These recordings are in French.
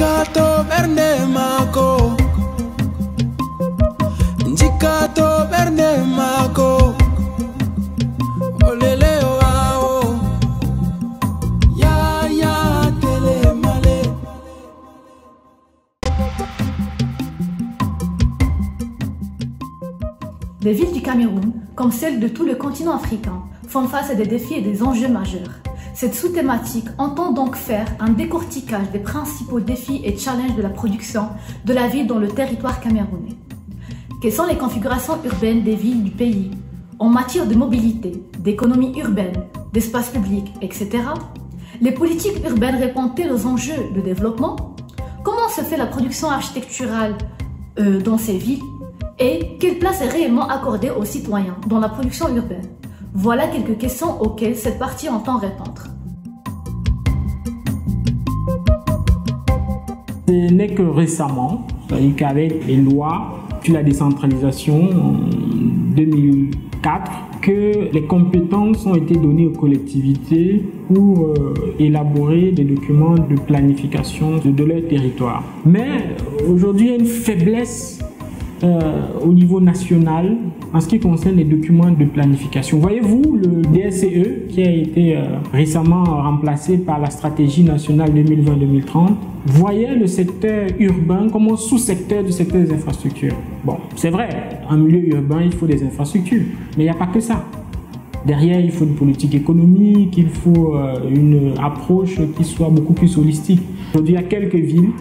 Njikato berne mako, njikato berne mako, olele oao, ya ya tele male. Les villes du Cameroun, comme celles de tout le continent africain, font face à des défis et des enjeux majeurs. Cette sous-thématique entend donc faire un décortiquage des principaux défis et challenges de la production de la ville dans le territoire camerounais. Quelles sont les configurations urbaines des villes du pays en matière de mobilité, d'économie urbaine, d'espace public, etc. Les politiques urbaines répondent-elles aux enjeux de développement? Comment se fait la production architecturale dans ces villes? Et quelle place est réellement accordée aux citoyens dans la production urbaine? Voilà quelques questions auxquelles cette partie entend répondre. Ce n'est que récemment, c'est-à-dire qu'avec les lois sur la décentralisation en 2004, que les compétences ont été données aux collectivités pour élaborer des documents de planification de leur territoire. Mais aujourd'hui, il y a une faiblesse au niveau national en ce qui concerne les documents de planification. Voyez-vous, le DSCE qui a été récemment remplacé par la stratégie nationale 2020-2030 voyait le secteur urbain comme un sous-secteur du secteur des infrastructures. Bon, c'est vrai, en milieu urbain, il faut des infrastructures, mais il n'y a pas que ça. Derrière, il faut une politique économique, il faut une approche qui soit beaucoup plus holistique. Aujourd'hui, il y a quelques villes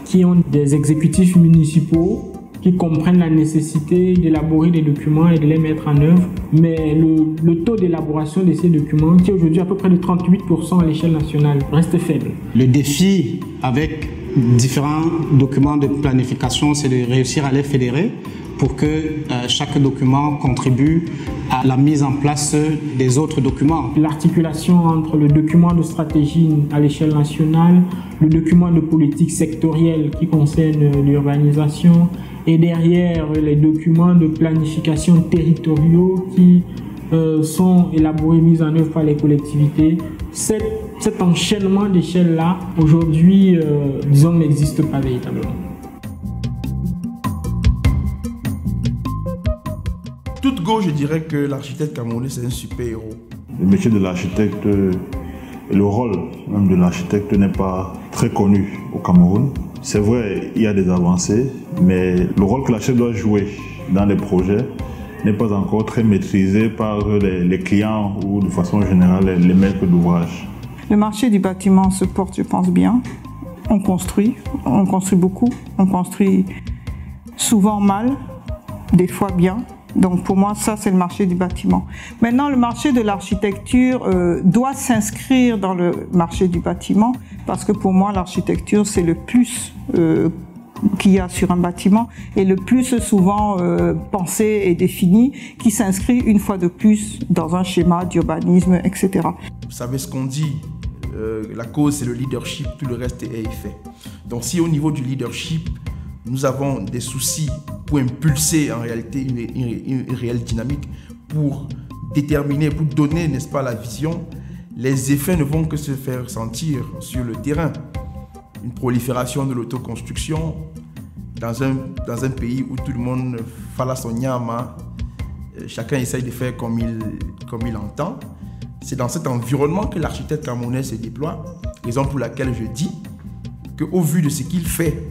qui ont des exécutifs municipaux qui comprennent la nécessité d'élaborer des documents et de les mettre en œuvre. Mais le taux d'élaboration de ces documents, qui est aujourd'hui à peu près de 38% à l'échelle nationale, reste faible. Le défi avec différents documents de planification, c'est de réussir à les fédérer pour que chaque document contribue à la mise en place des autres documents. L'articulation entre le document de stratégie à l'échelle nationale, le document de politique sectorielle qui concerne l'urbanisation, et derrière les documents de planification territoriaux qui sont élaborés, mis en œuvre par les collectivités. Cet enchaînement d'échelles-là, aujourd'hui, disons, n'existe pas véritablement. Toute gauche, je dirais que l'architecte camerounais, c'est un super-héros. Le métier de l'architecte et le rôle même de l'architecte n'est pas très connu au Cameroun. C'est vrai, il y a des avancées, mais le rôle que l'architecte doit jouer dans les projets n'est pas encore très maîtrisé par les clients ou de façon générale les maîtres d'ouvrage. Le marché du bâtiment se porte, je pense, bien. On construit beaucoup, on construit souvent mal, des fois bien. Donc pour moi, ça c'est le marché du bâtiment. Maintenant, le marché de l'architecture doit s'inscrire dans le marché du bâtiment parce que pour moi, l'architecture c'est le plus qu'il y a sur un bâtiment et le plus souvent pensé et défini qui s'inscrit une fois de plus dans un schéma d'urbanisme, etc. Vous savez ce qu'on dit, la cause c'est le leadership, tout le reste est effet. Donc si au niveau du leadership, nous avons des soucis pour impulser en réalité une réelle dynamique, pour déterminer, pour donner, n'est-ce pas, la vision, les effets ne vont que se faire sentir sur le terrain. Une prolifération de l'autoconstruction dans un pays où tout le monde fala son nyama, chacun essaye de faire comme il entend. C'est dans cet environnement que l'architecte camerounais se déploie, raison pour laquelle je dis qu'au vu de ce qu'il fait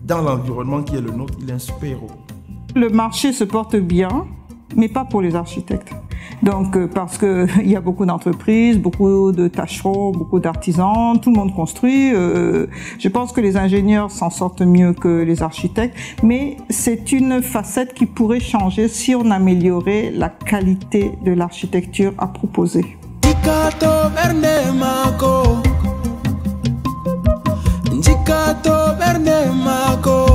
dans l'environnement qui est le nôtre, il est un super-héros. Le marché se porte bien, mais pas pour les architectes. Donc, parce qu'il y a beaucoup d'entreprises, beaucoup de tâcherons, beaucoup d'artisans, tout le monde construit. Je pense que les ingénieurs s'en sortent mieux que les architectes, mais c'est une facette qui pourrait changer si on améliorait la qualité de l'architecture à proposer. Njikato berne mako, njikato berne mako.